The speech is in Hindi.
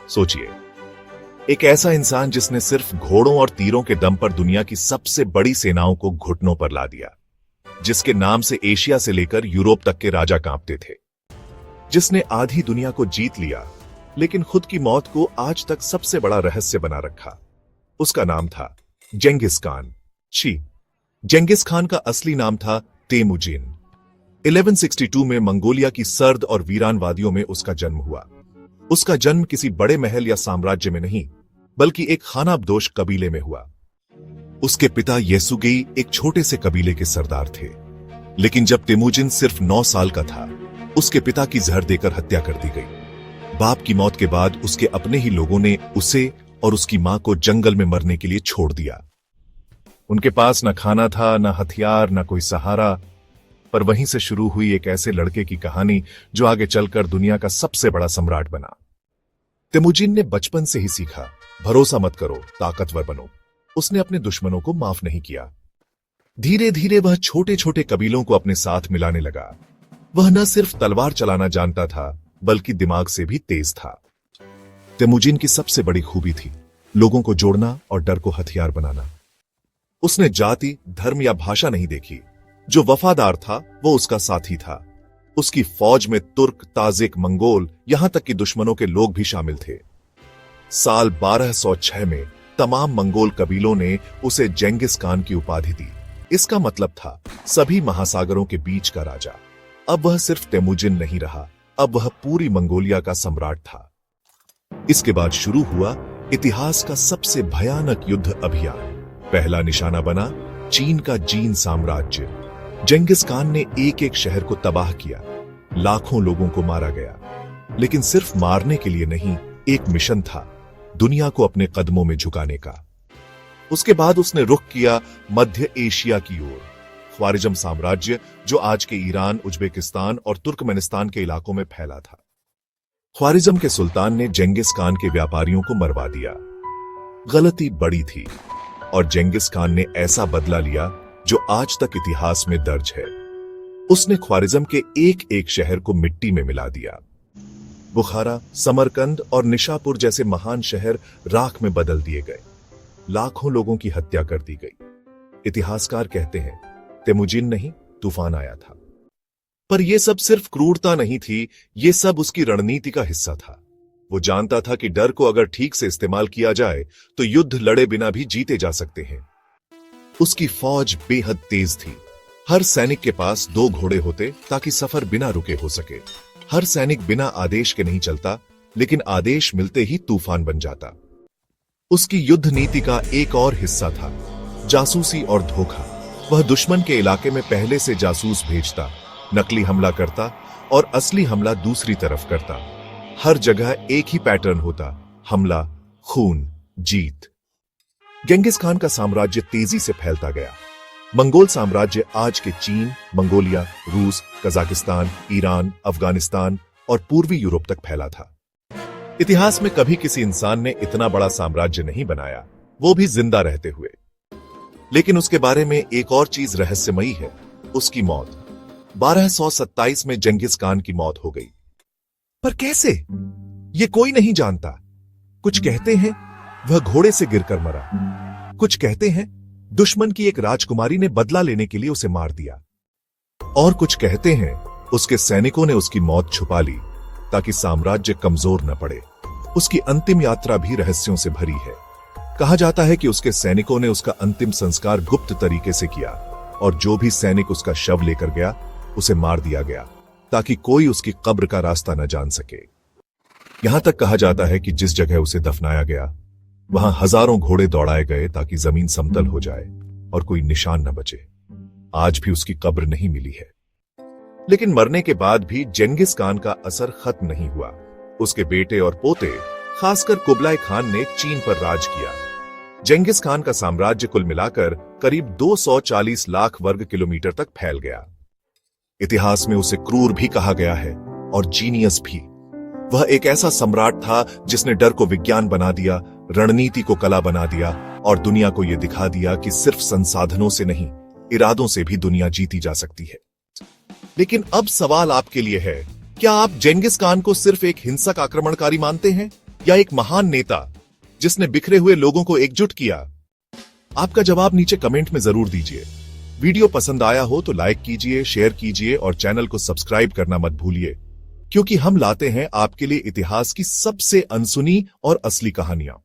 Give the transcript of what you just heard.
सोचिए, एक ऐसा इंसान जिसने सिर्फ घोड़ों और तीरों के दम पर दुनिया की सबसे बड़ी सेनाओं को घुटनों पर ला दिया, जिसके नाम से एशिया से लेकर यूरोप तक के राजा कांपते थे, जिसने आधी दुनिया को जीत लिया लेकिन खुद की मौत को आज तक सबसे बड़ा रहस्य बना रखा। उसका नाम था जेंगिस खान। जेंगिस खान का असली नाम था तेमुजिन। 1162 में मंगोलिया की सर्द और वीरान वादियों में उसका जन्म हुआ। उसका जन्म किसी बड़े महल या साम्राज्य में नहीं, बल्कि एक खानाबदोश कबीले में हुआ। उसके पिता येसुगेई एक छोटे से कबीले के सरदार थे, लेकिन जब तेमुजिन सिर्फ 9 साल का था, उसके पिता की जहर देकर हत्या कर दी गई। बाप की मौत के बाद उसके अपने ही लोगों ने उसे और उसकी मां को जंगल में मरने के लिए छोड़ दिया। उनके पास न खाना था, न हथियार, न कोई सहारा। पर वहीं से शुरू हुई एक ऐसे लड़के की कहानी जो आगे चलकर दुनिया का सबसे बड़ा सम्राट बना। तेमुजिन ने बचपन से ही सीखा, भरोसा मत करो, ताकतवर बनो। उसने अपने दुश्मनों को माफ नहीं किया। धीरे धीरे वह छोटे छोटे कबीलों को अपने साथ मिलाने लगा। वह न सिर्फ तलवार चलाना जानता था, बल्कि दिमाग से भी तेज था। तेमुजिन की सबसे बड़ी खूबी थी लोगों को जोड़ना और डर को हथियार बनाना। उसने जाति, धर्म या भाषा नहीं देखी। जो वफादार था वो उसका साथी था। उसकी फौज में तुर्क, ताजिक, मंगोल, यहां तक कि दुश्मनों के लोग भी शामिल थे। साल 1206 में तमाम मंगोल कबीलों ने उसे जेंगिस खान की उपाधि दी। इसका मतलब था सभी महासागरों के बीच का राजा। अब वह सिर्फ तेमुजिन नहीं रहा, अब वह पूरी मंगोलिया का सम्राट था। इसके बाद शुरू हुआ इतिहास का सबसे भयानक युद्ध अभियान। पहला निशाना बना चीन का जीन साम्राज्य। जेंगिस खान ने एक एक शहर को तबाह किया, लाखों लोगों को मारा गया। लेकिन सिर्फ मारने के लिए नहीं, एक मिशन था, दुनिया को अपने कदमों में झुकाने का। उसके बाद उसने रुख किया मध्य एशिया की ओर। ख्वारिज़म साम्राज्य, जो आज के ईरान, उज्बेकिस्तान और तुर्कमेनिस्तान के इलाकों में फैला था। ख्वारिज़म के सुल्तान ने जेंगिस खान के व्यापारियों को मरवा दिया। गलती बड़ी थी और जेंगिस खान ने ऐसा बदला लिया जो आज तक इतिहास में दर्ज है। उसने ख्वारिज़म के एक एक शहर को मिट्टी में मिला दिया। बुखारा, समरकंद और निशापुर जैसे महान शहर राख में बदल दिए गए। लाखों लोगों की हत्या कर दी गई। इतिहासकार कहते हैं तेमुजिन नहीं, तूफान आया था। पर यह सब सिर्फ क्रूरता नहीं थी, यह सब उसकी रणनीति का हिस्सा था। वो जानता था कि डर को अगर ठीक से इस्तेमाल किया जाए तो युद्ध लड़े बिना भी जीते जा सकते हैं। उसकी फौज बेहद तेज थी। हर सैनिक के पास 2 घोड़े होते ताकि सफर बिना रुके हो सके। हर सैनिक बिना आदेश के नहीं चलता, लेकिन आदेश मिलते ही तूफान बन जाता। उसकी युद्ध नीति का एक और हिस्सा था जासूसी और धोखा। वह दुश्मन के इलाके में पहले से जासूस भेजता, नकली हमला करता और असली हमला दूसरी तरफ करता। हर जगह एक ही पैटर्न होता, हमला, खून, जीत। जेंगिस खान का साम्राज्य तेजी से फैलता गया। मंगोल साम्राज्य आज के चीन, मंगोलिया, रूस, कजाकिस्तान, ईरान, अफगानिस्तान और पूर्वी यूरोप तक फैला था। इतिहास में कभी किसी इंसान ने इतना बड़ा साम्राज्य नहीं बनाया, वो भी जिंदा रहते हुए। लेकिन उसके बारे में एक और चीज रहस्यमयी है, उसकी मौत। 1227 में जेंगिस खान की मौत हो गई। पर कैसे, ये कोई नहीं जानता। कुछ कहते हैं वह घोड़े से गिरकर मरा, कुछ कहते हैं दुश्मन की एक राजकुमारी ने बदला लेने के लिए उसे मार दिया, और कुछ कहते हैं उसके सैनिकों ने उसकी मौत छुपा ली ताकि साम्राज्य कमजोर न पड़े। उसकी अंतिम यात्रा भी रहस्यों से भरी है। कहा जाता है कि उसके सैनिकों ने उसका अंतिम संस्कार गुप्त तरीके से किया और जो भी सैनिक उसका शव लेकर गया उसे मार दिया गया ताकि कोई उसकी कब्र का रास्ता न जान सके। यहां तक कहा जाता है कि जिस जगह उसे दफनाया गया वहां हजारों घोड़े दौड़ाए गए ताकि जमीन समतल हो जाए और कोई निशान न बचे। आज भी उसकी कब्र नहीं मिली है। लेकिन मरने के बाद भी जेंगिस खान का असर खत्म नहीं हुआ। उसके बेटे और पोते, खासकर कुबलाई खान ने चीन पर राज किया। जेंगिस खान का साम्राज्य कुल मिलाकर करीब 240 लाख वर्ग किलोमीटर तक फैल गया। इतिहास में उसे क्रूर भी कहा गया है और जीनियस भी। वह एक ऐसा सम्राट था जिसने डर को विज्ञान बना दिया, रणनीति को कला बना दिया और दुनिया को यह दिखा दिया कि सिर्फ संसाधनों से नहीं, इरादों से भी दुनिया जीती जा सकती है। लेकिन अब सवाल आपके लिए है, क्या आप जेंगिस खान को सिर्फ एक हिंसक आक्रमणकारी मानते हैं या एक महान नेता जिसने बिखरे हुए लोगों को एकजुट किया? आपका जवाब नीचे कमेंट में जरूर दीजिए। वीडियो पसंद आया हो तो लाइक कीजिए, शेयर कीजिए और चैनल को सब्सक्राइब करना मत भूलिए, क्योंकि हम लाते हैं आपके लिए इतिहास की सबसे अनसुनी और असली कहानियां।